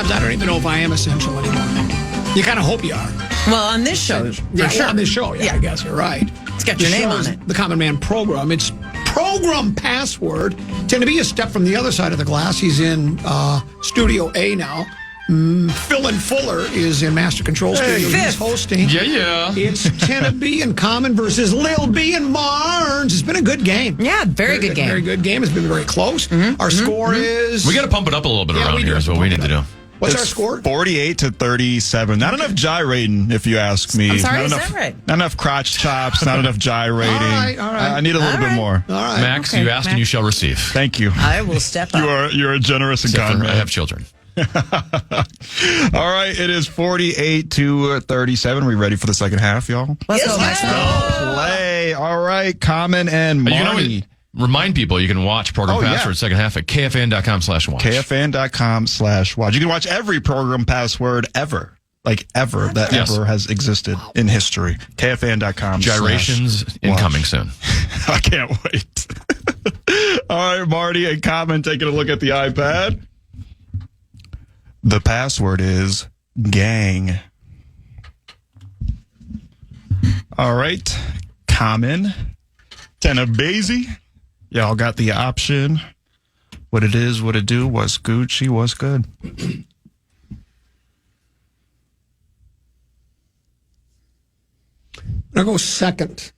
sometimes I don't even know if I am essential anymore. You kind of hope you are. Well, on this show, Yeah, sure. on this show, I guess you're right. It's got your name on it. The Common Man Program. It's Program password. Tend to be a step from the other side of the glass. He's in Studio A now. Phil and Fuller is in Master Control Studio. He's hosting. Yeah. It's Tenna B and Common versus Lil B and Marnes. It's been a good game. Yeah, very good game. Very good game. It's been very close. Our score is... We got to pump it up a little bit around here is what we need to do. What's our score? 48-37. Not enough gyrating, if you ask me. I'm sorry, not is enough, that right? Not enough crotch chops, not enough gyrating. All right. I need a little bit more. All right. Max, you asked and you shall receive. Thank you. I will step up. You're a generous and kind I man. have children. All right, it is 48-37. We ready for the second half, y'all? Let's go. Play. All right, Common and You can Marnie. always remind people you can watch Program Password second half at KFAN.com/watch. KFAN.com/watch. You can watch every program password ever. Like ever that ever has existed in history. KFAN.com. Gyrations incoming soon. I can't wait. All right, Marty and Common taking a look at the iPad. The password is gang. All right, Common, Tenabezi. Y'all got the option. What it is, what it do, what's Gucci, what's good. I'll go second.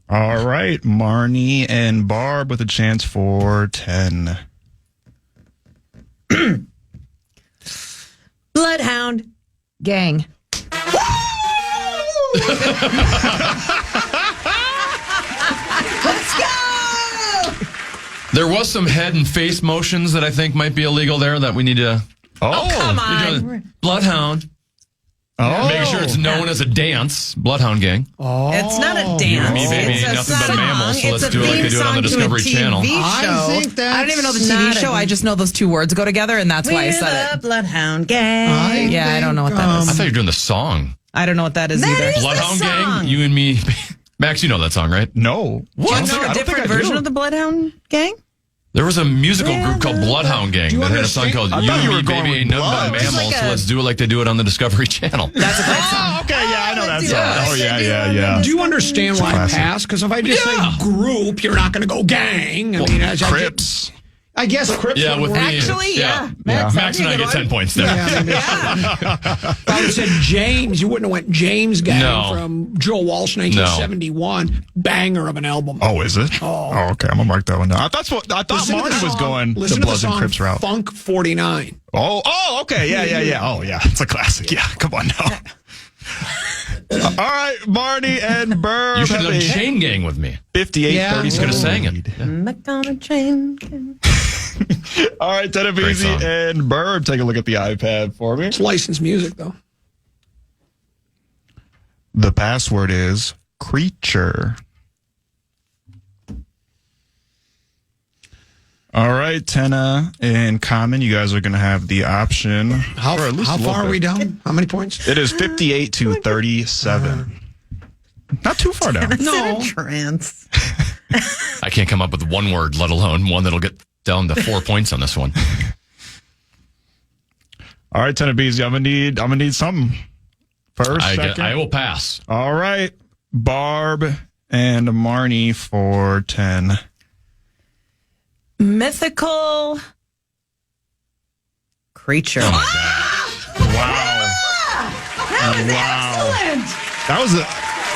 All right, Marnie and Barb with a chance for 10. Bloodhound. Gang. Let's go! There was some head and face motions that I think might be illegal there that we need to... Oh, come You're on. doing Bloodhound. Oh, Making sure it's known as a dance. Bloodhound Gang. It's not a dance. Me, baby, It's ain't a nothing but song. mammals, so let's It's a do it like they theme do it on the song to a Discovery Channel. TV show. I think that's... I don't even know the Not TV show. I just know those two words go together, and that's why I We're said the it. Bloodhound Gang. Yeah, I don't know what that is. I thought you were doing the song. I don't know what that is That either. is- Bloodhound the Gang? song. You and me. Max, you know that song, right? No. Do you I don't know a think different I do. version of the Bloodhound Gang? There was a musical group called Bloodhound Gang you that had a song understand? called I You thought and you Me, were going Baby, with Ain't Nothing blood. But It's Mammals, like so a- let's do it like they do it on the Discovery Channel. That's a great song. Oh, okay, yeah, I know that do song. it. Oh, yeah. Do you understand why I classic. passed? Because if I just say group, you're not going to go gang. I mean, Crips. I guess Crips Yeah, would with work. me. Actually, yeah. Max and I get 10 points there. Yeah, I mean, if I would have said James, you wouldn't have went James Gang No. from Joe Walsh, 1971. Banger of an album. Oh, is it? Oh, okay. I'm gonna mark that one down. I thought Listen to the Marty was song- going listen the to Bloods and song Crips route. Funk 49. Oh, okay. Yeah. Oh, yeah. It's a classic. Yeah, come on now. All right, Marty and Burb. You should have have done a Chain Gang with me. 58-37. Yeah. He's going to sang it. Back on a train. All right, Great Tenabezi song. and Burb, take a look at the iPad for me. It's licensed music, though. The password is creature. All right, Tenna and Common, you guys are going to have the option. How for at least a little far are bit. we down? How many points? It is 58-37. Not too far down. No. Trance. I can't come up with one word, let alone one that'll get down to 4 points on this one. All right, Tenabezi, I'm gonna need something. First, second. I will pass. All right, Barb and Marnie for 10. Mythical creature. Wow. That was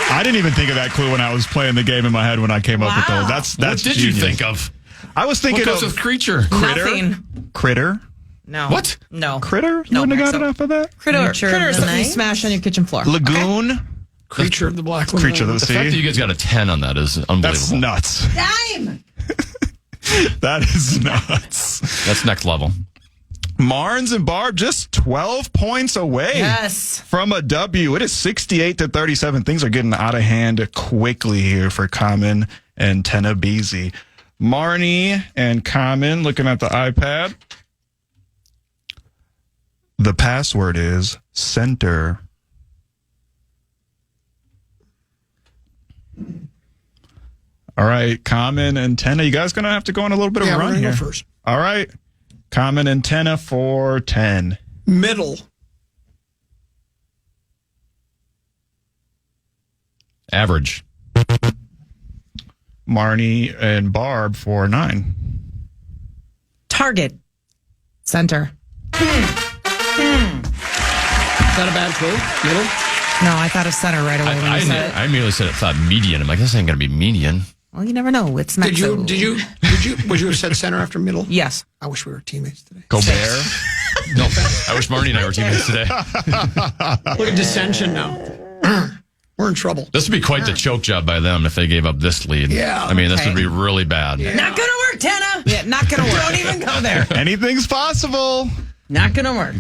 I didn't even think of that clue when I was playing the game in my head when I came up with those. That's What did genius. you think of? I was thinking What goes of with creature? Nothing. Critter. No. What? No. Critter? You No, wouldn't have Max, got it off of that? Critter is of the something you night. smash on your kitchen floor. Lagoon. Creature of the Black Lagoon. Creature of the The fact that sea. you guys got a 10 on that is That's unbelievable. nuts. Time. That is nuts. That's next level. Marnes and Barb just 12 points away Yes. from a W. It is 68-37. Things are getting out of hand quickly here for Common and Tenabezi. Marnie and Common looking at the iPad. The password is center. All right, Common and Tenna, you guys going to have to go on a little bit of a Yeah, we're run going to here. go first. All right. Common antenna for 10. Middle. Average. Marnie and Barb for 9. Target. Center. Is that a bad clue? Middle? No, I thought of center right away when you said it. I immediately thought median. I'm like, this ain't going to be median. Well, you never know. It's not Would you have said center after middle? Yes. I wish we were teammates today. Gobert. No, I wish Marnie and I were teammates today. Look at dissension now. We're in trouble. This would be quite the choke job by them if they gave up this lead. Yeah. I mean, this Okay. would be really bad. Not going to work, Tana. Yeah, not going to work. Don't even go there. Anything's possible. Not going to work.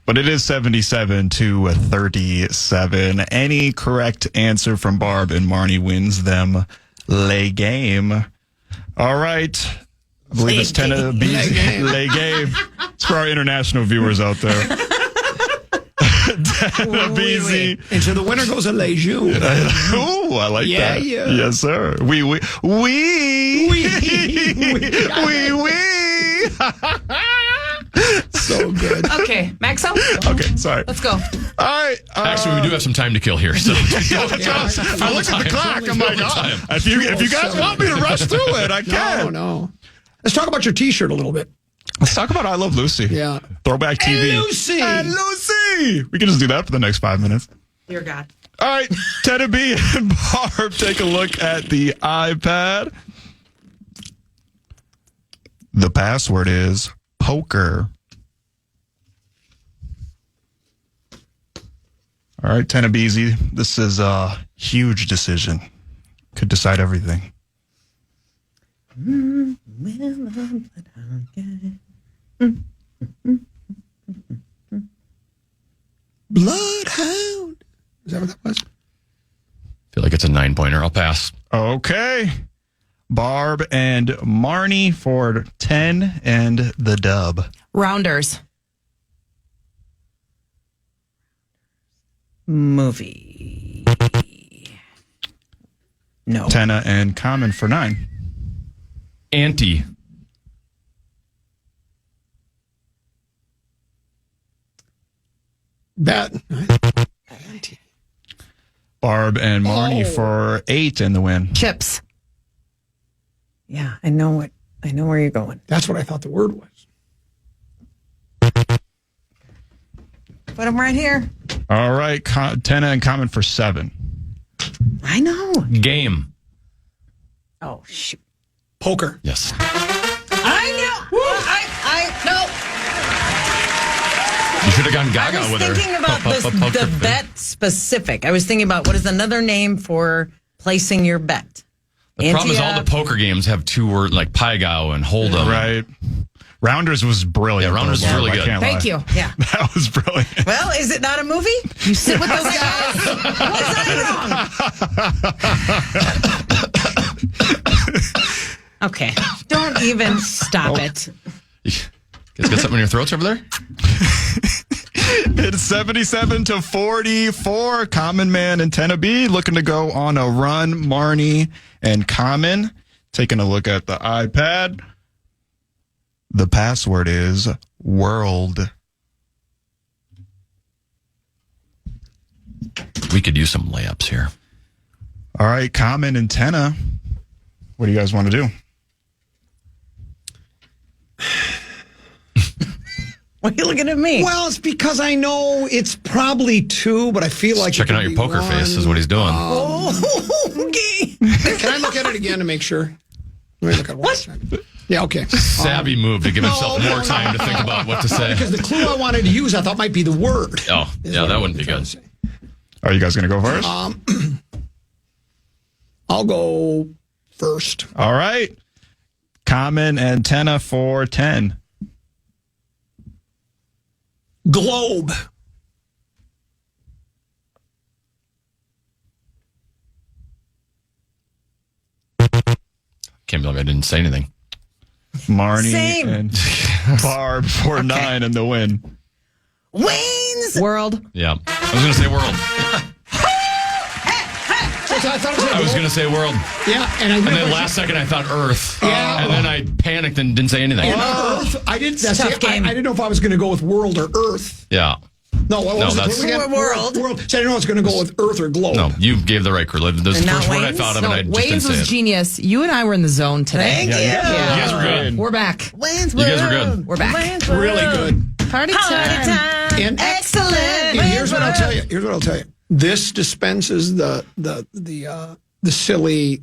But it is 77 to 37. Any correct answer from Barb and Marnie wins them lay game. All right. I believe it's 10 of B. Lay game. It's for our international viewers out there. 10 of BZ. And so the winner goes a lejeune. Ooh, I like Yeah, that. yeah. Yes, sir. We. So good. Okay, Maxo, Okay, sorry. let's go. All right. Actually, we do have some time to kill here. So I look at the clock. I'm like, Overtime. if you guys want me to rush through it, I can. No. Let's talk about your T-shirt a little bit. Let's talk about I Love Lucy. Yeah. Throwback TV. And Lucy. And Lucy. We can just do that for the next 5 minutes. Dear God. All right. Teddy B and Barb, take a look at the iPad. The password is poker. All right, Tenabeezy, this is a huge decision. Could decide everything. Bloodhound. Is that what that was? feel like it's a 9-pointer. I'll pass. Okay. Barb and Marnie for 10 and the dub. Rounders. Movie. No. Tenna and Common for 9. Anti. Bet. Barb and Marnie for 8 in the win. Chips. Yeah, I know it. I know where you're going. That's what I thought the word was. Put them right here. All right, Tenna and Common for 7. I know. Game. Oh, shoot. Poker. Yes. I know. I know. You should have gone Gaga I was with her. thinking about the bet specific. I was thinking about what is another name for placing your bet. The problem is all the poker games have 2 words like Pygao and Hold'em. Right. Rounders was brilliant. Yeah, Rounders though, was really Barb. I good. can't Thank lie. you. Yeah. That was brilliant. Well, is it not a movie? You sit with those guys. Was I wrong? Okay. Don't even stop it. You guys got something in your throats over there? It's 77 to 44. Common Man and Tenna B looking to go on a run. Marnie and Common taking a look at the iPad. The password is world. We could use some layups here. All right, Common and Tenna. What do you guys want to do? Why are you looking at me? Well, it's because I know it's probably 2, but I feel like Checking it out could your be poker 1. face is what he's doing. Okay. Can I look at it again to make sure? Let me look at it one second. Yeah, okay. Savvy move to give himself more time to think about what to say. Because the clue I wanted to use, I thought might be the word. Oh, is yeah, what that I wouldn't be was good. trying to say. Are you guys going to go first? I'll go first. All right. Common and Tenna for 10. Globe. Can't believe I didn't say anything. Marnie Same. and Barb for 9 in the win. Wayne's. World. Yeah. I was going to say world. thought it was I was going to say world. Yeah, and then last second I thought Earth. Yeah. And then I panicked and didn't say anything. Earth. I didn't. That's Tough it. game. I didn't know if I was going to go with world or Earth. Yeah. No, what was that's- it? Again? World. World. So I didn't know I was going to go with Earth or globe. No, you gave the right clue. That was the And not first word I Wayne's? thought of, No, and I just didn't Wayne's say was it. genius. You and I were in the zone today. Thank you. You guys were good. We're back. Wayne's You guys were good. World. We're back. Wayne's Really World. good. Party Party time. time. And- Excellent. And here's what I'll tell you. Here's what I'll tell you. This dispenses the silly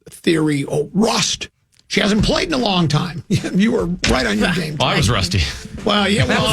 theory. Oh, rust. She hasn't played in a long time. You were right on your game. Well, I was rusty. Well, yeah. Well,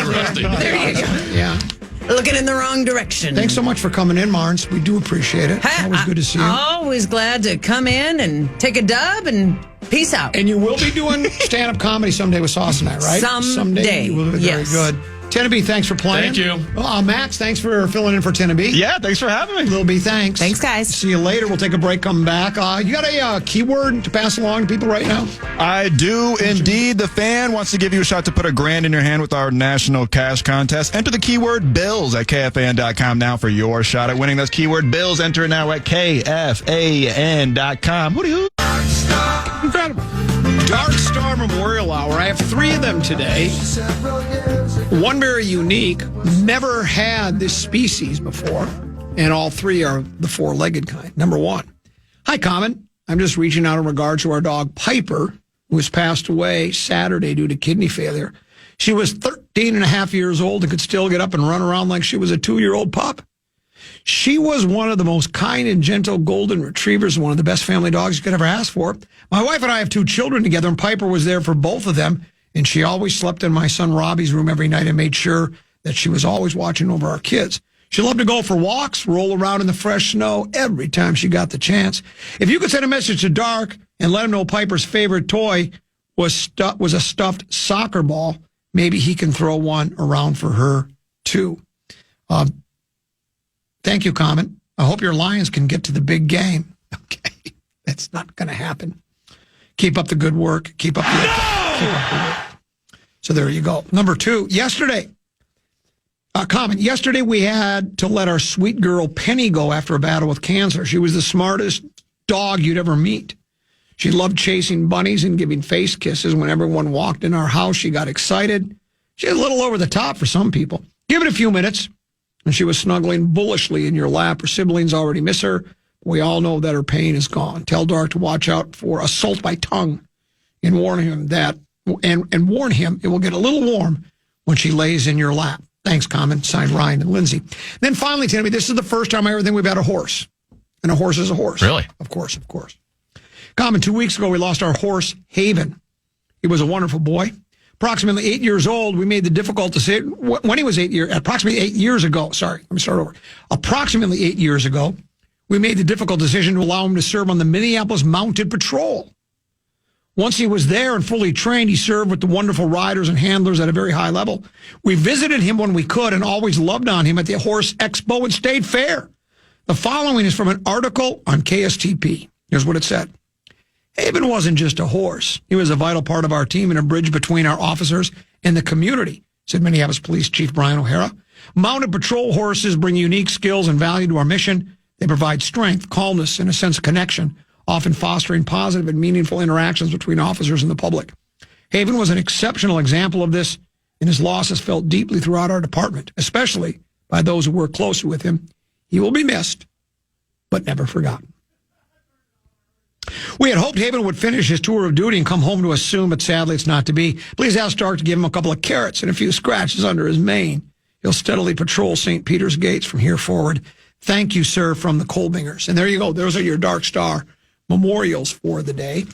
Rusty. There you go. yeah. Looking in the wrong direction. Thanks so much for coming in, Marnes. We do appreciate it. Always good to see you. Always glad to come in and take a dub and peace out. And you will be doing stand-up comedy someday with Sauce and I, right? Someday, You will be yes. very good. Teneby, thanks for playing. Thank you. Max, thanks for filling in for Teneby. Yeah, thanks for having me. Lil B, thanks. Thanks, guys. See you later. We'll take a break, come back. You got a keyword to pass along to people right now? I do indeed. The fan wants to give you a shot to put $1,000 in your hand with our national cash contest. Enter the keyword BILLS at KFAN.com now for your shot at winning. That's keyword BILLS. Enter it now at KFAN.com. Hooty-hoo. Incredible. Dark Star Memorial Hour. I have 3 of them today. One very unique, never had this species before, and all 3 are the 4-legged kind. Number 1. Hi, Common. I'm just reaching out in regard to our dog Piper, who was passed away Saturday due to kidney failure. She was 13 and a half years old and could still get up and run around like she was a 2-year-old pup. She was one of the most kind and gentle golden retrievers, one of the best family dogs you could ever ask for. My wife and I have 2 children together, and Piper was there for both of them, and she always slept in my son Robbie's room every night and made sure that she was always watching over our kids. She loved to go for walks, roll around in the fresh snow every time she got the chance. If you could send a message to Dark and let him know Piper's favorite toy was a stuffed soccer ball, maybe he can throw one around for her, too. Thank you, Common. I hope your Lions can get to the big game. Okay. That's not going to happen. Keep up the good work. Keep up the work. So there you go. Number 2, yesterday. Common. Yesterday we had to let our sweet girl Penny go after a battle with cancer. She was the smartest dog you'd ever meet. She loved chasing bunnies and giving face kisses. When everyone walked in our house, she got excited. She was a little over the top for some people. Give it a few minutes, and she was snuggling bullishly in your lap. Her siblings already miss her. We all know that her pain is gone. Tell Dark to watch out for assault by tongue and warn him that it will get a little warm when she lays in your lap. Thanks, Common. Signed, Ryan and Lindsay. Then finally, Timmy, this is the first time I ever think we've had a horse. And a horse is a horse. Really? Of course. Common, 2 weeks ago, we lost our horse, Haven. He was a wonderful boy. Approximately 8 years old, we made the difficult decision. When he was approximately 8 years ago, let me start over. Approximately 8 years ago, we made the difficult decision to allow him to serve on the Minneapolis Mounted Patrol. Once he was there and fully trained, he served with the wonderful riders and handlers at a very high level. We visited him when we could and always loved on him at the Horse Expo and State Fair. The following is from an article on KSTP. Here's what it said. Haven wasn't just a horse. He was a vital part of our team and a bridge between our officers and the community, said Minneapolis Police Chief Brian O'Hara. Mounted patrol horses bring unique skills and value to our mission. They provide strength, calmness, and a sense of connection, often fostering positive and meaningful interactions between officers and the public. Haven was an exceptional example of this, and his loss is felt deeply throughout our department, especially by those who work closely with him. He will be missed, but never forgotten. We had hoped Haven would finish his tour of duty and come home to us soon, but sadly it's not to be. Please ask Stark to give him a couple of carrots and a few scratches under his mane. He'll steadily patrol St. Peter's gates from here forward. Thank you, sir, from the Colbingers. And there you go. Those are your Dark Star memorials for the day.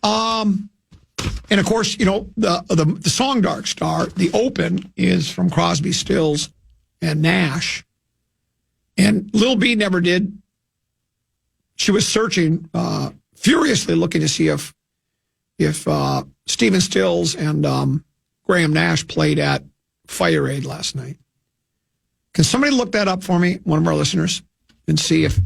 And of course, you know, the song Dark Star, the open is from Crosby, Stills, and Nash. And Lil B never did. She was searching, furiously looking to see if Stephen Stills and Graham Nash played at Fire Aid last night. Can somebody look that up for me, one of our listeners, and see if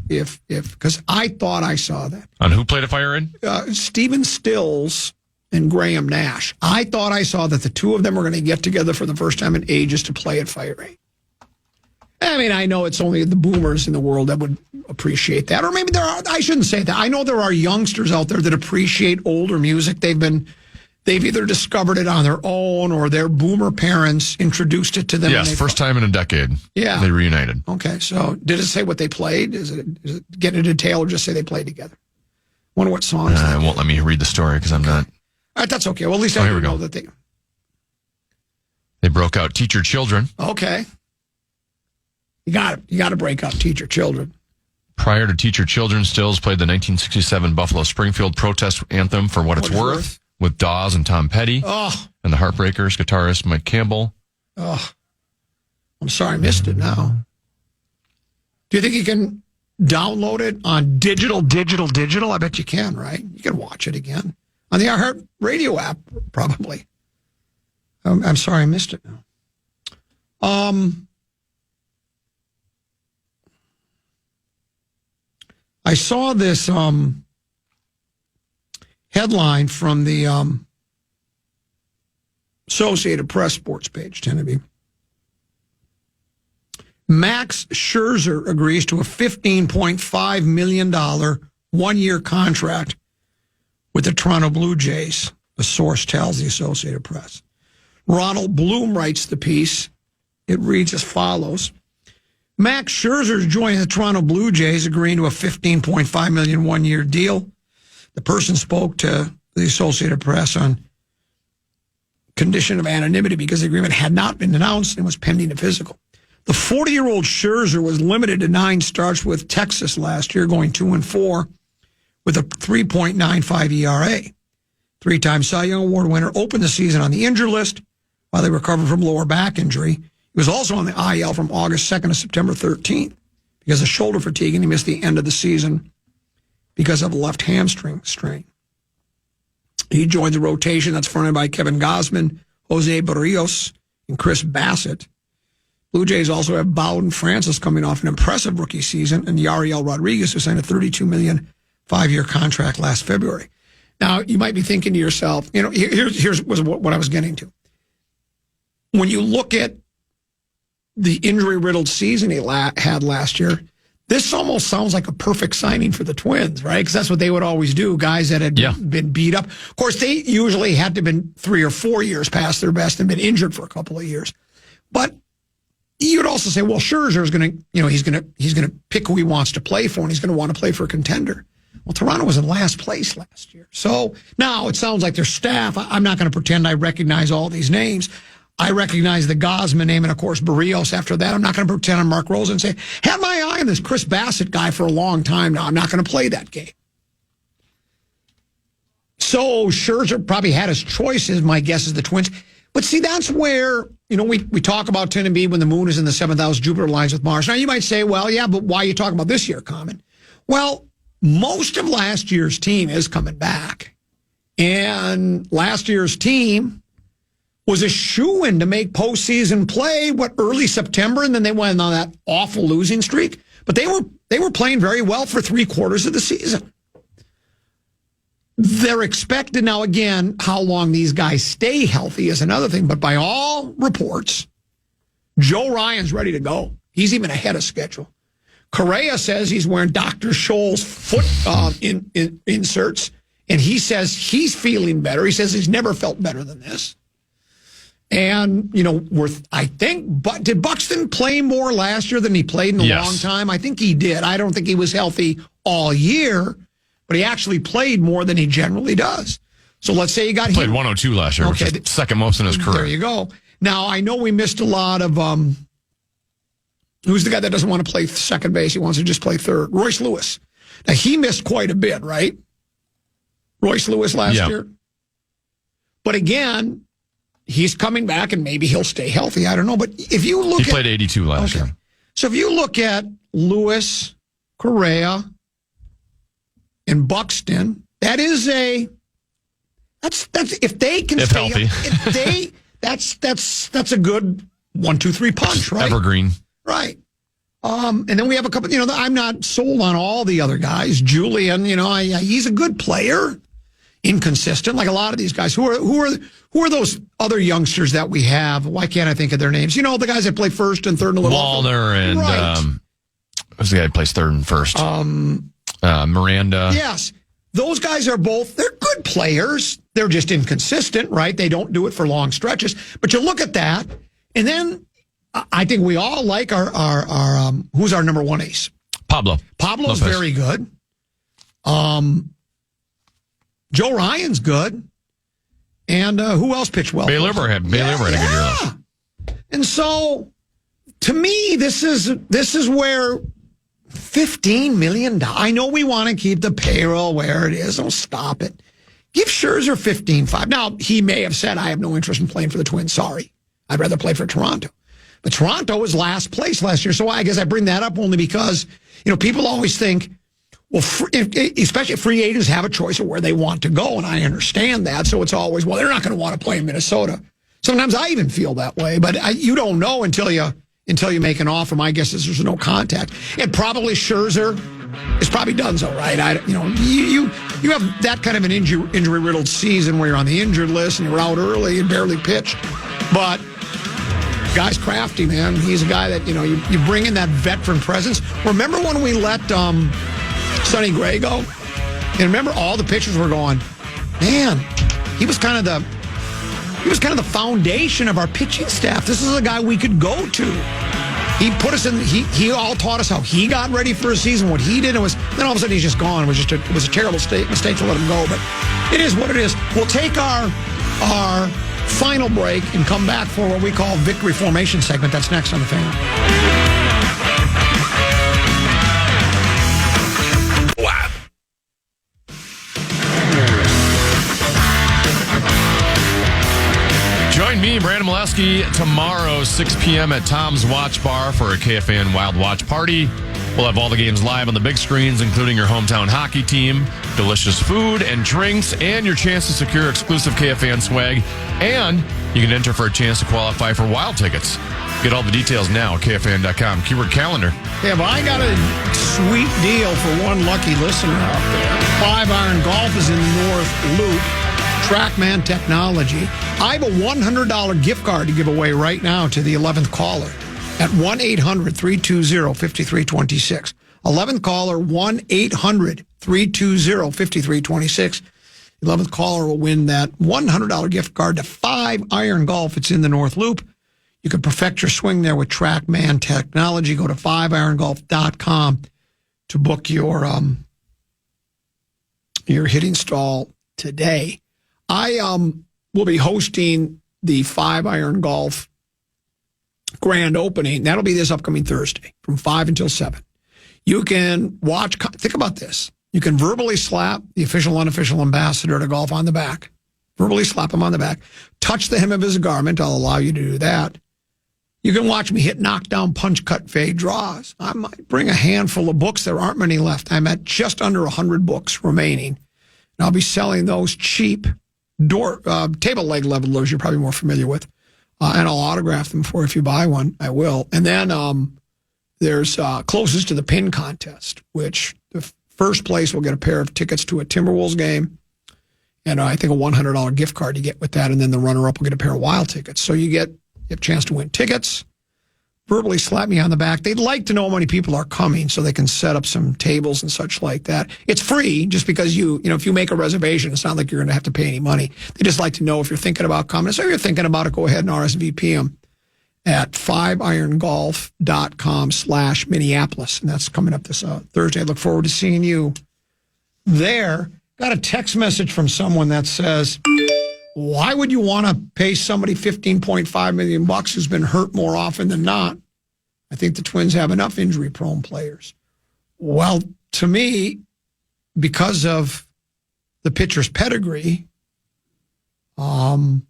because I thought I saw that. On who played a Fire Aid? Stephen Stills and Graham Nash. I thought I saw that the two of them were going to get together for the first time in ages to play at Fire Aid. I mean, I know it's only the boomers in the world that would appreciate that. Or maybe I shouldn't say that. I know there are youngsters out there that appreciate older music. They've either discovered it on their own or their boomer parents introduced it to them. Yes, first time in a decade. Yeah. They reunited. Okay, so did it say what they played? Is it get into detail or just say they played together? Wonder what songs. It won't let me read the story because I'm not. All right, that's okay. Well, at least I here we know go. that They broke out Teach Your Children. Okay. You got to break up Teach Your Children. Prior to Teach Your Children, Stills played the 1967 Buffalo Springfield protest anthem For What It's Worth with Dawes and Tom Petty. Oh. And the Heartbreakers guitarist Mike Campbell. Oh. I'm sorry I missed it now. Do you think you can download it on digital? I bet you can, right? You can watch it again. On the iHeart Radio app, probably. I'm sorry I missed it now. I saw this headline from the Associated Press sports page, Tennessee. Max Scherzer agrees to a $15.5 million one-year contract with the Toronto Blue Jays, the source tells the Associated Press. Ronald Bloom writes the piece. It reads as follows. Max Scherzer is joining the Toronto Blue Jays, agreeing to a $15.5 million one-year deal. The person spoke to the Associated Press on condition of anonymity because the agreement had not been announced and was pending a physical. The 40-year-old Scherzer was limited to 9 starts with Texas last year, going 2-4 with a 3.95 ERA. 3-time Cy Young Award winner opened the season on the injured list while they recovered from lower back injury. He was also on the IL from August 2nd to September 13th because of shoulder fatigue, and he missed the end of the season because of a left hamstring strain. He joined the rotation that's fronted by Kevin Gausman, Jose Barrios, and Chris Bassett. Blue Jays also have Bowden Francis coming off an impressive rookie season, and Yariel Rodriguez, who signed a $32 million 5-year contract last February. Now, you might be thinking to yourself, here's what I was getting to. When you look at the injury-riddled season he had last year, this almost sounds like a perfect signing for the Twins, right? Because that's what they would always do, guys that had been beat up. Of course, they usually had to have been 3 or 4 years past their best and been injured for a couple of years. But you'd also say, well, Scherzer is going to, he's going to pick who he wants to play for, and he's going to want to play for a contender. Well, Toronto was in last place last year. So now it sounds like their staff, I'm not going to pretend I recognize all these names. I recognize the Gausman name and, of course, Barrios after that. I'm not going to pretend I'm Mark Rosen and say, had my eye on this Chris Bassett guy for a long time now. I'm not going to play that game. So Scherzer probably had his choices. My guess is the Twins. But see, that's where, we talk about 10 and B when the moon is in the 7th house, Jupiter aligns with Mars. Now, you might say, well, yeah, but why are you talking about this year, Common? Well, most of last year's team is coming back. And last year's team was a shoo-in to make postseason play, early September, and then they went on that awful losing streak. But they were playing very well for 3/4 of the season. They're expected now, again, how long these guys stay healthy is another thing. But by all reports, Joe Ryan's ready to go. He's even ahead of schedule. Correa says he's wearing Dr. Scholl's foot inserts, and he says he's feeling better. He says he's never felt better than this. And, I think, but did Buxton play more last year than he played in a long time? I think he did. I don't think he was healthy all year, but he actually played more than he generally does. So let's say he played 102 last year, which is second most in his career. There you go. Now, I know we missed a lot of, who's the guy that doesn't want to play second base? He wants to just play third. Royce Lewis. Now, he missed quite a bit, right? Royce Lewis last year. But again, he's coming back, and maybe he'll stay healthy. I don't know. But if you look he played 82 last year. So if you look at Lewis, Correa, and Buxton, that's if they can stay healthy. That's a good 1, 2, 3 punch, right? Evergreen. Right. And then we have a couple, I'm not sold on all the other guys. Julian, he's a good player. inconsistent, like a lot of these guys. Who are those other youngsters that we have? Why can't I think of their names? You know, the guys that play first and third in the little Wallner and right. Who's the guy who plays third and first? Miranda. Yes. Those guys are they're good players. They're just inconsistent, right? They don't do it for long stretches. But you look at that, and then I think we all like our who's our number one ace? Pablo's Lopez. Very good. Joe Ryan's good. And who else pitched well? Bailey Uber had a good year. And so, to me, this is where $15 million. I know we want to keep the payroll where it is. Don't stop it. Give Scherzer $15.5. Now, he may have said, I have no interest in playing for the Twins. Sorry. I'd rather play for Toronto. But Toronto was last place last year. So I guess I bring that up only because, people always think, well, especially free agents have a choice of where they want to go. And I understand that. So it's always, well, they're not going to want to play in Minnesota. Sometimes I even feel that way. But you don't know until you make an offer. My guess is there's no contact. And probably Scherzer is probably done so, right? You have that kind of an injury-riddled season where you're on the injured list and you're out early and barely pitched. But guy's crafty, man. He's a guy that, you bring in that veteran presence. Remember when we let Sonny Gray go? And remember all the pitchers were going, man, he was kind of the foundation of our pitching staff. This is a guy we could go to. He put us in. He all taught us how he got ready for a season. What he did, then all of a sudden he's just gone. It was a terrible mistake to let him go. But it is what it is. We'll take our final break and come back for what we call Victory Formation segment. That's next on the Fan. Join me, Brandon Molesky, tomorrow, 6 p.m. at Tom's Watch Bar for a KFAN Wild Watch Party. We'll have all the games live on the big screens, including your hometown hockey team, delicious food and drinks, and your chance to secure exclusive KFAN swag. And you can enter for a chance to qualify for Wild tickets. Get all the details now at KFAN.com. Keyword calendar. Yeah, but I got a sweet deal for one lucky listener out there. 5 Iron Golf is in the North Loop. TrackMan Technology. I have a $100 gift card to give away right now to the 11th caller at 1-800-320-5326. 11th caller, 1-800-320-5326. 11th caller will win that $100 gift card to 5 Iron Golf. It's in the North Loop. You can perfect your swing there with TrackMan Technology. Go to 5irongolf.com to book your hitting stall today. I will be hosting the 5 Iron Golf grand opening. That'll be this upcoming Thursday from 5 until 7. You can watch. Think about this. You can verbally slap the official, unofficial ambassador to golf on the back. Verbally slap him on the back. Touch the hem of his garment. I'll allow you to do that. You can watch me hit knockdown, punch, cut, fade draws. I might bring a handful of books. There aren't many left. I'm at just under 100 books remaining. And I'll be selling those cheap table leg levelers you're probably more familiar with. And I'll autograph them for if you buy one. I will. And then there's closest to the pin contest, which the first place will get a pair of tickets to a Timberwolves game. And I think a $100 gift card you get with that. And then the runner-up will get a pair of Wild tickets. So you get a chance to win tickets. Verbally slap me on the back. They'd like to know how many people are coming so they can set up some tables and such like that. It's free just because if you make a reservation, it's not like you're going to have to pay any money. They just like to know if you're thinking about coming. So if you're thinking about it, go ahead and RSVP them at 5irongolf.com/Minneapolis. And that's coming up this Thursday. I look forward to seeing you there. Got a text message from someone that says, why would you want to pay somebody $15.5 million who's been hurt more often than not? I think the Twins have enough injury-prone players. Well, to me, because of the pitcher's pedigree, I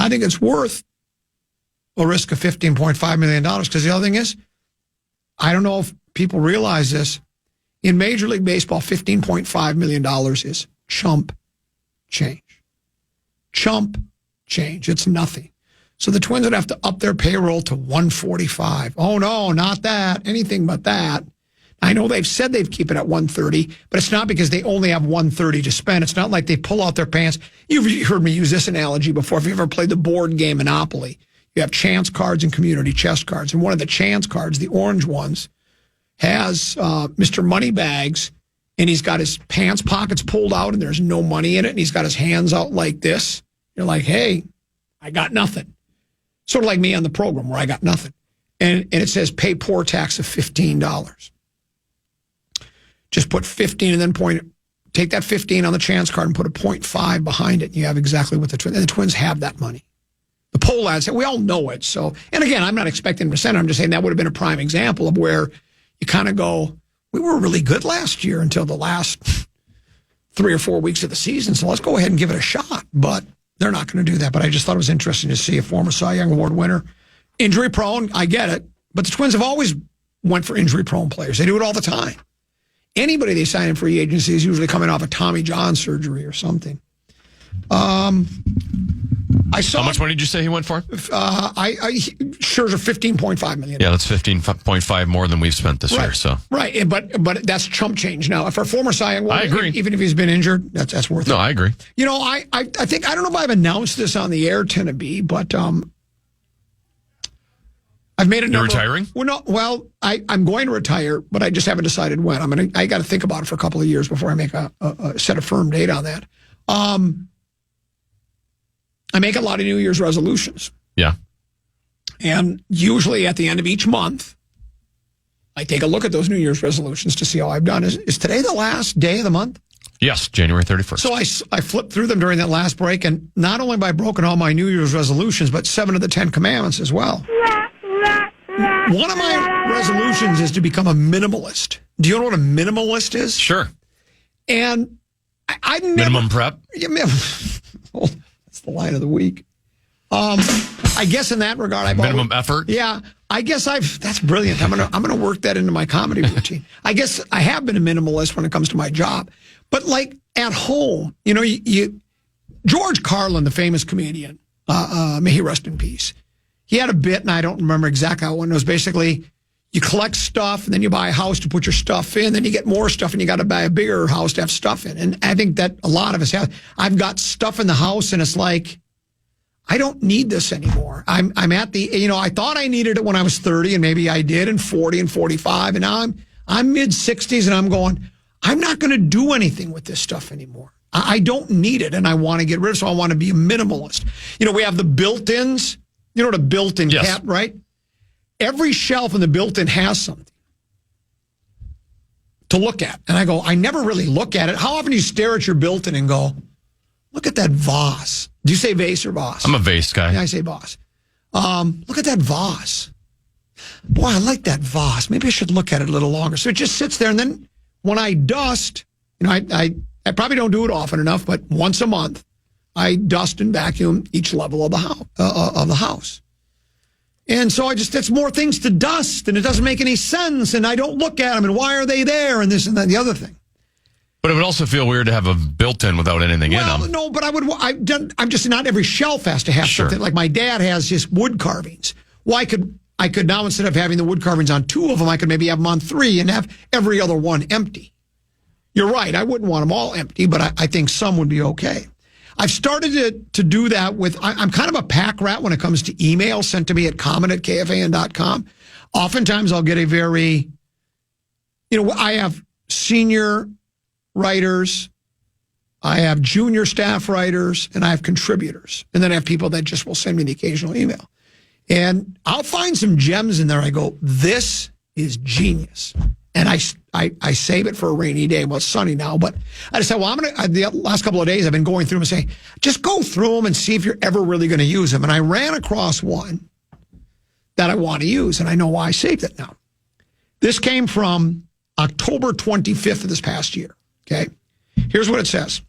think it's worth a risk of $15.5 million. Because the other thing is, I don't know if people realize this, in Major League Baseball, $15.5 million is chump change. Chump change. It's nothing. So the Twins would have to up their payroll to $145. Oh, no, not that. Anything but that. I know they've said they've keep it at 130, but it's not because they only have 130 to spend. It's not like they pull out their pants. You've heard me use this analogy before. If you ever played the board game Monopoly, you have chance cards and community chest cards. And one of the chance cards, the orange ones, has Mr. Moneybags, and he's got his pants pockets pulled out and there's no money in it, and he's got his hands out like this. You're like, hey, I got nothing. Sort of like me on the program where I got nothing. And it says pay poor tax of $15. Just put 15 and then take that 15 on the chance card and put a 0.5 behind it. And you have exactly what the Twins, and the Twins have that money. The poll ads, we all know it. So, and again, I'm not expecting percent. I'm just saying that would have been a prime example of where you kind of go, we were really good last year until the last 3 or 4 weeks of the season. So let's go ahead and give it a shot. But they're not going to do that. But I just thought it was interesting to see a former Cy Young Award winner. Injury prone, I get it. But the Twins have always went for injury prone players. They do it all the time. Anybody they sign in free agency is usually coming off a Tommy John surgery or something. I saw. How much money did you say he went for? Scherzer $15.5 million. Yeah, that's 15.5 more than we've spent this year. So right, but that's chump change now. For a former Cy Young, I agree. Even if he's been injured, that's worth it. No, I agree. You know, I think I don't know if I've announced this on the air, Tennessee, but I've made a number. You're retiring? Well, I'm going to retire, but I just haven't decided when. I got to think about it for a couple of years before I make a set a firm date on that. I make a lot of New Year's resolutions. Yeah. And usually at the end of each month, I take a look at those New Year's resolutions to see how I've done. Is today the last day of the month? Yes, January 31st. So I flipped through them during that last break, and not only have I broken all my New Year's resolutions, but 7 of the 10 commandments as well. One of my resolutions is to become a minimalist. Do you know what a minimalist is? Sure. And I never... Minimum prep? Well, that's the line of the week. I guess in that regard, minimum effort. Yeah, I guess that's brilliant. I'm gonna work that into my comedy routine. I guess I have been a minimalist when it comes to my job, but like at home, you know, George Carlin, the famous comedian, may he rest in peace. He had a bit, and I don't remember exactly how it went. It was basically you collect stuff, and then you buy a house to put your stuff in, then you get more stuff, and you got to buy a bigger house to have stuff in. And I think that a lot of us have. I've got stuff in the house, and it's like, I don't need this anymore. I'm at the, I thought I needed it when I was 30, and maybe I did, and 40 and 45, and now I'm mid-60s, and I'm going, I'm not going to do anything with this stuff anymore. I don't need it, and I want to get rid of it, so I want to be a minimalist. We have the built-ins. You know what a built-in cat, right? Every shelf in the built-in has something to look at. And I go, I never really look at it. How often do you stare at your built-in and go, look at that vase? Do you say vase or vase? I'm a vase guy. Yeah, I say vase. Look at that vase. Boy, I like that vase. Maybe I should look at it a little longer. So it just sits there. And then when I dust, I probably don't do it often enough, but once a month, I dust and vacuum each level of the house. And so it's more things to dust, and it doesn't make any sense, and I don't look at them, and why are they there, and this and that, and the other thing. But it would also feel weird to have a built-in without anything in them. No, but I'm just, not every shelf has to have something. Like my dad has his wood carvings. Well, I could now, instead of having the wood carvings on 2 of them, I could maybe have them on 3 and have every other one empty. You're right, I wouldn't want them all empty, but I think some would be okay. I've started to do that with, I'm kind of a pack rat when it comes to email sent to me at comment@kfan.com. Oftentimes I'll get a very, I have senior writers, I have junior staff writers, and I have contributors. And then I have people that just will send me the occasional email. And I'll find some gems in there. I go, this is genius. And I save it for a rainy day. Well, it's sunny now, but I decided, the last couple of days I've been going through them and saying, just go through them and see if you're ever really going to use them. And I ran across one that I want to use, and I know why I saved it now. This came from October 25th of this past year, okay? Here's what it says.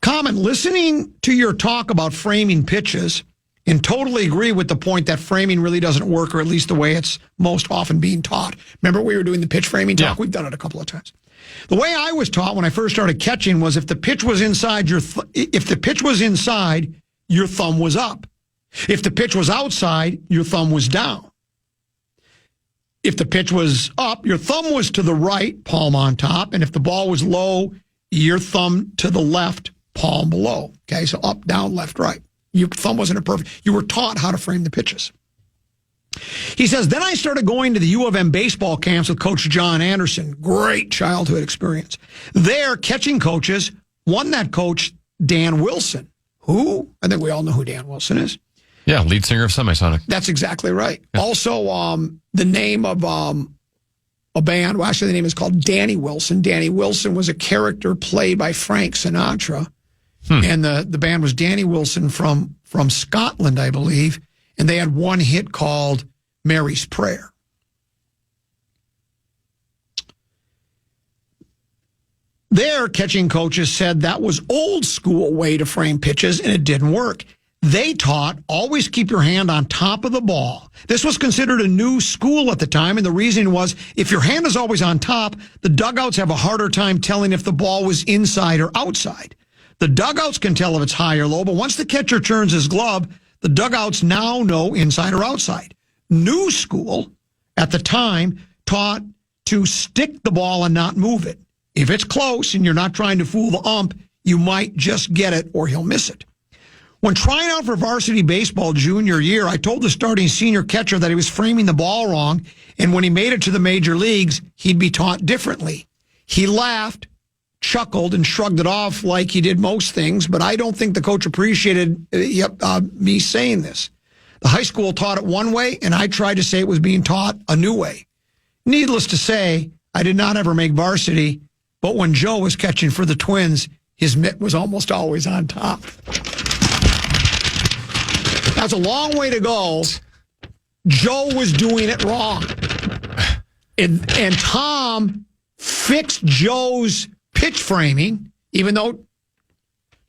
Comment, listening to your talk about framing pitches and totally agree with the point that framing really doesn't work, or at least the way it's most often being taught. Remember we were doing the pitch framing talk? Yeah. We've done it a couple of times. The way I was taught when I first started catching was if the pitch was inside, your thumb was up. If the pitch was outside, your thumb was down. If the pitch was up, your thumb was to the right, palm on top. And if the ball was low, your thumb to the left, palm below. Okay, so up, down, left, right. Your thumb wasn't a perfect. You were taught how to frame the pitches. He says, then I started going to the U of M baseball camps with Coach John Anderson. Great childhood experience. There, catching coaches, one that coach, Dan Wilson. Who? I think we all know who Dan Wilson is. Yeah, lead singer of Semisonic. That's exactly right. Yeah. Also, the name of a band, well, actually the name is called Danny Wilson. Danny Wilson was a character played by Frank Sinatra. And the band was Danny Wilson from Scotland, I believe. And they had one hit called Mary's Prayer. Their catching coaches said that was old school way to frame pitches, and it didn't work. They taught, always keep your hand on top of the ball. This was considered a new school at the time, and the reason was if your hand is always on top, the dugouts have a harder time telling if the ball was inside or outside. The dugouts can tell if it's high or low, but once the catcher turns his glove, the dugouts now know inside or outside. New school, at the time, taught to stick the ball and not move it. If it's close and you're not trying to fool the ump, you might just get it or he'll miss it. When trying out for varsity baseball junior year, I told the starting senior catcher that he was framing the ball wrong, and when he made it to the major leagues, he'd be taught differently. He laughed, chuckled, and shrugged it off like he did most things, but I don't think the coach appreciated me saying this. The high school taught it one way, and I tried to say it was being taught a new way. Needless to say, I did not ever make varsity, but when Joe was catching for the Twins, his mitt was almost always on top. That's a long way to go. Joe was doing it wrong. And Tom fixed Joe's pitch framing, even though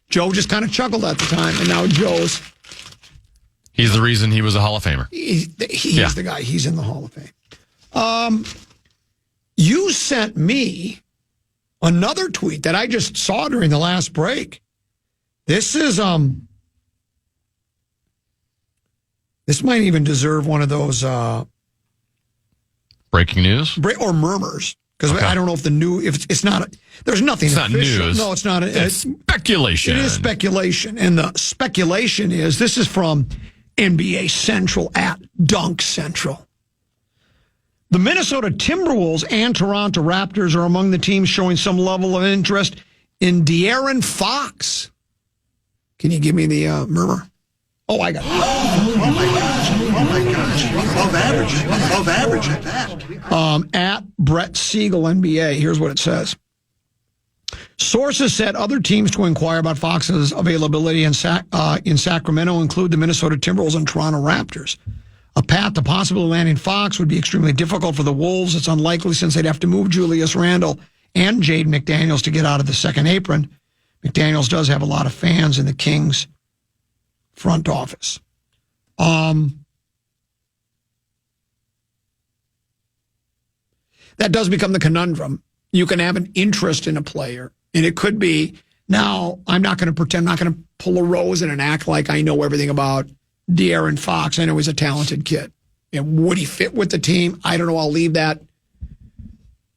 Joe just kind of chuckled at the time, and now he's the reason he was a Hall of Famer. He's the guy. He's in the Hall of Fame. You sent me another tweet that I just saw during the last break. This is this might even deserve one of those breaking news or murmurs, because I don't know if it's not. There's nothing. It's not official. news. No, it's not. It's speculation. It is speculation, and the speculation is this is from NBA Central at Dunk Central. The Minnesota Timberwolves and Toronto Raptors are among the teams showing some level of interest in De'Aaron Fox. Can you give me the murmur? Oh, I got it. Oh, my gosh. Above average at that. At Brett Siegel, NBA, here's what it says. Sources said other teams to inquire about Fox's availability in Sacramento include the Minnesota Timberwolves and Toronto Raptors. A path to possibly landing Fox would be extremely difficult for the Wolves. It's unlikely since they'd have to move Julius Randle and Jaden McDaniels to get out of the second apron. McDaniels does have a lot of fans in the Kings front office. That does become the conundrum. You can have an interest in a player, and it could be, now, I'm not going to pretend, I'm not going to pull a Rose and act like I know everything about De'Aaron Fox. I know he's a talented kid. And would he fit with the team? I don't know. I'll leave that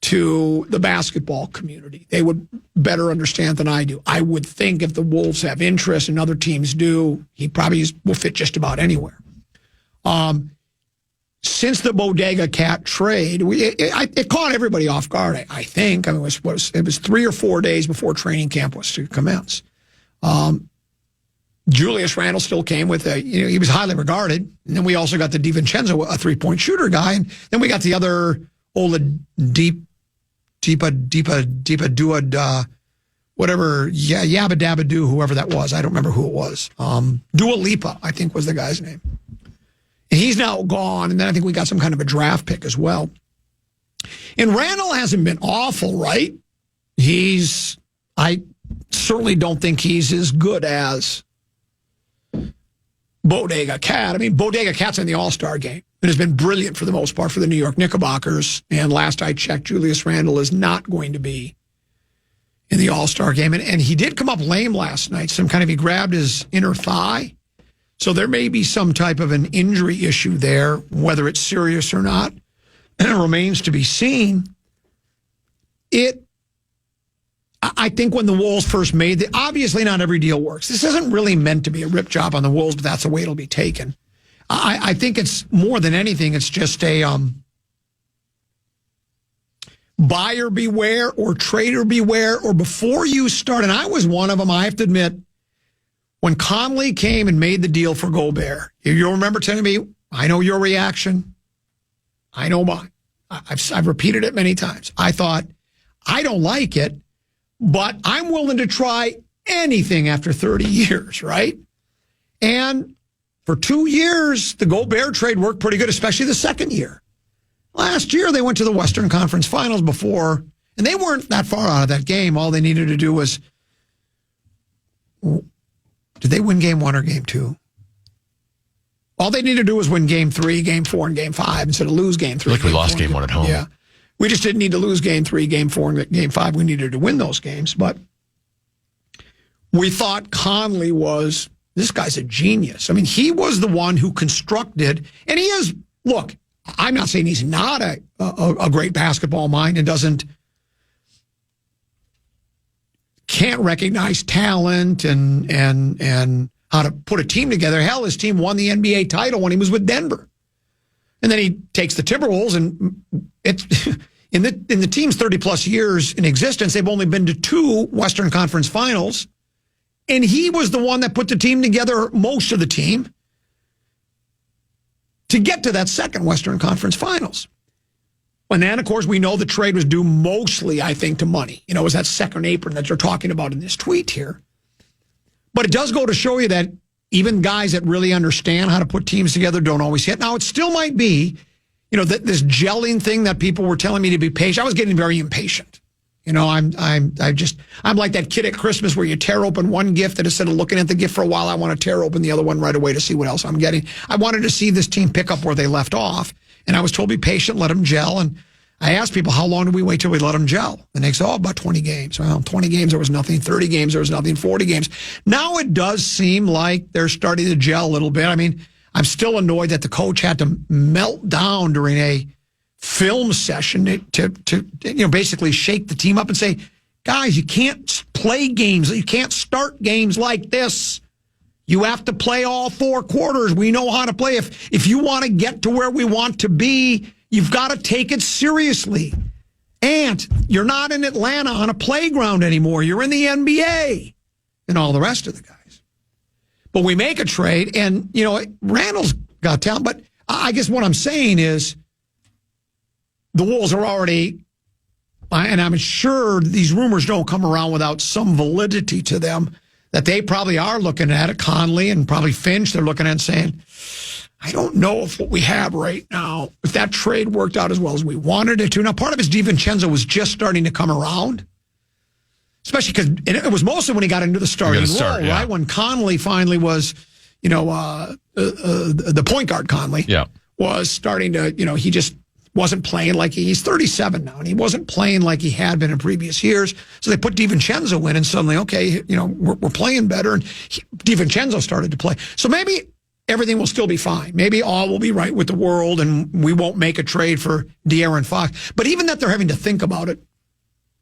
to the basketball community. They would better understand than I do. I would think if the Wolves have interest and other teams do, he probably will fit just about anywhere. Since the Bodega Cat trade, it caught everybody off guard, I think. I mean, it was 3 or 4 days before training camp was to commence. Julius Randle still came with he was highly regarded. And then we also got the DiVincenzo, a three-point shooter guy. And then we got the other Oladipo Duad, whatever, Yabba Dabba Doo, whoever that was. I don't remember who it was. Dua Lipa, I think was the guy's name. And he's now gone. And then I think we got some kind of a draft pick as well. And Randall hasn't been awful, right? I certainly don't think he's as good as Bodega Cat. I mean, Bodega Cat's in the All-Star game and has been brilliant for the most part for the New York Knickerbockers. And last I checked, Julius Randle is not going to be in the All-Star game. And he did come up lame last night. He grabbed his inner thigh. So there may be some type of an injury issue there, whether it's serious or not. remains to be seen. I think when the Wolves first made obviously not every deal works. This isn't really meant to be a rip job on the Wolves, but that's the way it'll be taken. I think it's more than anything, it's just a buyer beware or trader beware, or before you start, and I was one of them, I have to admit, when Conley came and made the deal for Gobert, you'll remember telling me, I know your reaction. I know mine. I've repeated it many times. I thought, I don't like it, but I'm willing to try anything after 30 years, right? And for 2 years, the Gobert trade worked pretty good, especially the second year. Last year, they went to the Western Conference Finals before, and they weren't that far out of that game. All they needed to do was, did they win game 1 or game 2? All they needed to do was win game 3, game 4, and game 5 instead of lose game 3. Like we lost game 1 at home. Yeah. We just didn't need to lose game 3, game 4, and game 5. We needed to win those games. But we thought Conley was, this guy's a genius. I mean, he was the one who constructed, and he is, look, I'm not saying he's not a great basketball mind and can't recognize talent and how to put a team together. Hell, his team won the NBA title when he was with Denver. And then he takes the Timberwolves, and it's in the team's 30-plus years in existence, they've only been to 2 Western Conference Finals, and he was the one that put the team together, most of the team, to get to that second Western Conference Finals. And then, of course, we know the trade was due mostly, I think, to money. You know, it was that second apron that you're talking about in this tweet here. But it does go to show you that even guys that really understand how to put teams together don't always hit. Now, it still might be, you know, that this gelling thing that people were telling me to be patient. I was getting very impatient. You know, I'm like that kid at Christmas where you tear open one gift and instead of looking at the gift for a while, I want to tear open the other one right away to see what else I'm getting. I wanted to see this team pick up where they left off, and I was told be patient, let them gel. And I asked people, how long do we wait till we let them gel? And they said, about 20 games. Well, 20 games, there was nothing. 30 games, there was nothing. 40 games. Now it does seem like they're starting to gel a little bit. I mean, I'm still annoyed that the coach had to melt down during a film session to you know, basically shake the team up and say, guys, you can't play games. You can't start games like this. You have to play all 4 quarters. We know how to play. If you want to get to where we want to be, you've got to take it seriously. And you're not in Atlanta on a playground anymore. You're in the NBA and all the rest of the guys. But we make a trade, and, you know, Randall's got talent. But I guess what I'm saying is, the Wolves are already, and I'm sure these rumors don't come around without some validity to them, that they probably are looking at it, Conley and probably Finch, they're looking at it saying, I don't know if what we have right now, if that trade worked out as well as we wanted it to. Now, part of it is DiVincenzo was just starting to come around, especially because it was mostly when he got into the starting role, yeah. right? When Conley finally was, you know, the point guard Conley was starting to, you know, he just wasn't playing like he's 37 now, and he wasn't playing like he had been in previous years. So they put DiVincenzo in, and suddenly, okay, you know, we're playing better, and DiVincenzo started to play. So maybe everything will still be fine. Maybe all will be right with the world, and we won't make a trade for De'Aaron Fox. But even that they're having to think about it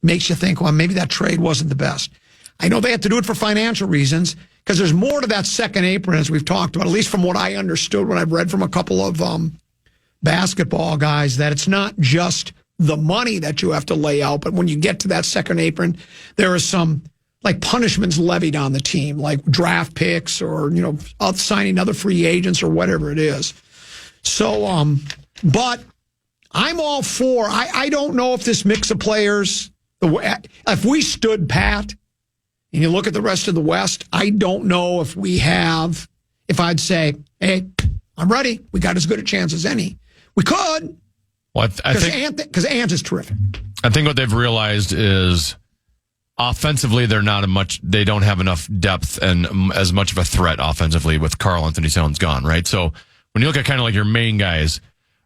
makes you think, well, maybe that trade wasn't the best. I know they had to do it for financial reasons, because there's more to that second apron, as we've talked about, at least from what I understood when I've read from a couple of basketball guys, that it's not just the money that you have to lay out, but when you get to that second apron, there are some like punishments levied on the team, like draft picks or, you know, signing other free agents or whatever it is. So, but I'm all for, I don't know if this mix of players, if we stood pat and you look at the rest of the West, I don't know if I'd say, hey, I'm ready. We got as good a chance as any. We could. Well, I think because Ant is terrific. I think what they've realized is offensively, they don't have enough depth and as much of a threat offensively with Karl Anthony Towns gone, right? So when you look at kind of like your main guys,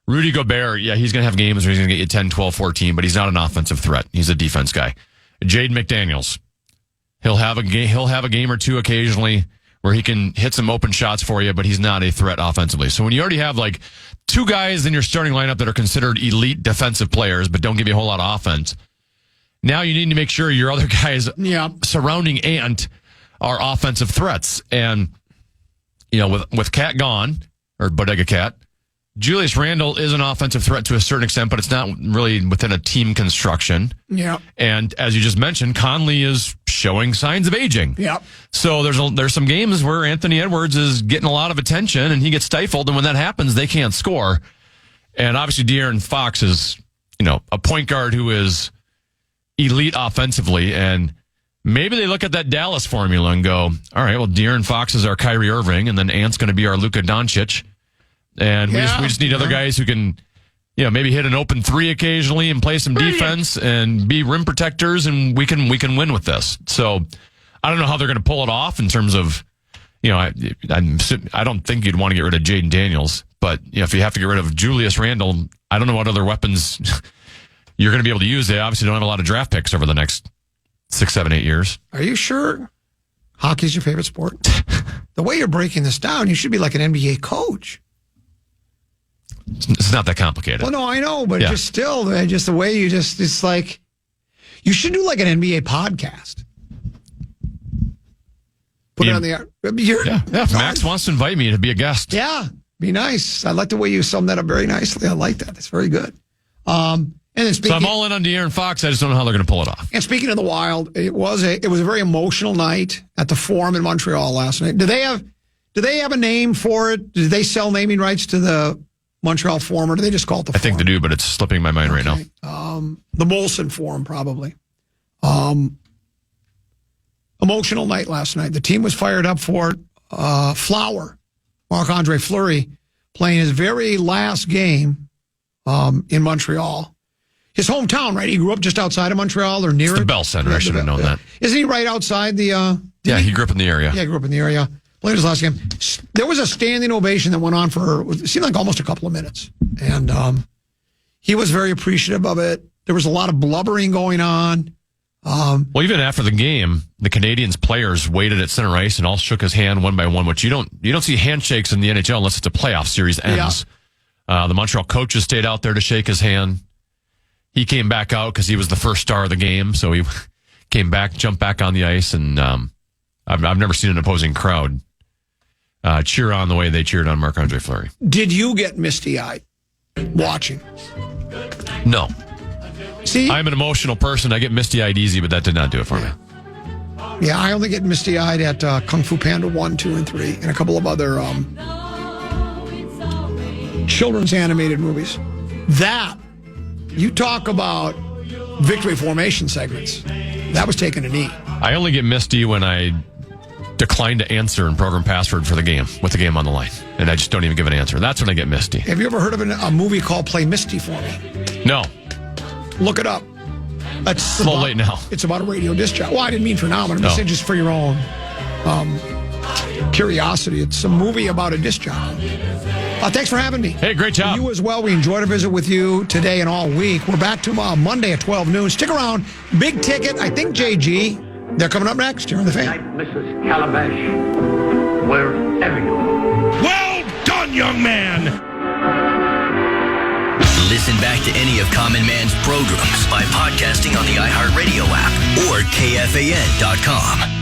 Rudy Gobert, yeah, he's going to have games where he's going to get you 10, 12, 14, but he's not an offensive threat. He's a defense guy. Jaden McDaniels, he'll have a game or two occasionally where he can hit some open shots for you, but he's not a threat offensively. So when you already have like two guys in your starting lineup that are considered elite defensive players, but don't give you a whole lot of offense, now you need to make sure your other guys surrounding Ant are offensive threats. And, with Cat gone, or Bodega Cat, Julius Randle is an offensive threat to a certain extent, but it's not really within a team construction. Yeah. And as you just mentioned, Conley is showing signs of aging. Yeah. So there's some games where Anthony Edwards is getting a lot of attention and he gets stifled, and when that happens, they can't score. And obviously De'Aaron Fox is, a point guard who is elite offensively, and maybe they look at that Dallas formula and go, all right, well, De'Aaron Fox is our Kyrie Irving, and then Ant's going to be our Luka Doncic. And we just need other guys who can, maybe hit an open three occasionally and play some defense and be rim protectors, and we can win with this. So I don't know how they're going to pull it off in terms of, I don't think you'd want to get rid of Jaden Daniels, but if you have to get rid of Julius Randle, I don't know what other weapons you're going to be able to use. They obviously don't have a lot of draft picks over the next 6, 7, 8 years. Are you sure hockey's your favorite sport? The way you're breaking this down, you should be like an NBA coach. It's not that complicated. Well, no, I know, but just still, man, just the way it's like, you should do like an NBA podcast. Put it on the air. If Max wants to invite me to be a guest. Yeah, be nice. I like the way you summed that up very nicely. I like that. That's very good. And then so I'm all in on De'Aaron Fox. I just don't know how they're going to pull it off. And speaking of the Wild, it was a very emotional night at the Forum in Montreal last night. Do they have a name for it? Did they sell naming rights to the Montreal Forum, or do they just call it the Forum? I think they do, but it's slipping my mind right now. The Molson Forum, probably. Emotional night last night. The team was fired up for it. Marc-Andre Fleury, playing his very last game in Montreal. His hometown, right? He grew up just outside of Montreal or near it's the Bell Center. I should have known that. Isn't he right outside the... he grew up in the area. Yeah, he grew up in the area. Played his last game. There was a standing ovation that went on for, it seemed like almost a couple of minutes. And he was very appreciative of it. There was a lot of blubbering going on. Well, even after the game, the Canadians players waited at center ice and all shook his hand one by one, which you don't see handshakes in the NHL unless it's a playoff series ends. Yeah. The Montreal coaches stayed out there to shake his hand. He came back out because he was the first star of the game, so he came back, jumped back on the ice, and I've never seen an opposing crowd cheer on the way they cheered on Marc-Andre Fleury. Did you get misty-eyed watching? No. See? I'm an emotional person. I get misty-eyed easy, but that did not do it for me. Yeah, I only get misty-eyed at Kung Fu Panda 1, 2, and 3, and a couple of other children's animated movies. That, you talk about victory formation segments. That was taking a knee. I only get misty when I decline to answer in program password for the game, with the game on the line. And I just don't even give an answer. That's when I get misty. Have you ever heard of a movie called Play Misty for Me? No. Look it up. It's a little late now. It's about a radio disc jockey. Well, I didn't mean for now, but I'm just saying just for your own curiosity. It's a movie about a disc jockey. Thanks for having me. Hey, great job. You as well. We enjoyed a visit with you today and all week. We're back tomorrow, Monday at 12 noon. Stick around. Big ticket. I think JG. They're coming up next here on The Fan. Mrs. Calabash, wherever you are. Well done, young man. Listen back to any of Common Man's programs by podcasting on the iHeartRadio app or KFAN.com.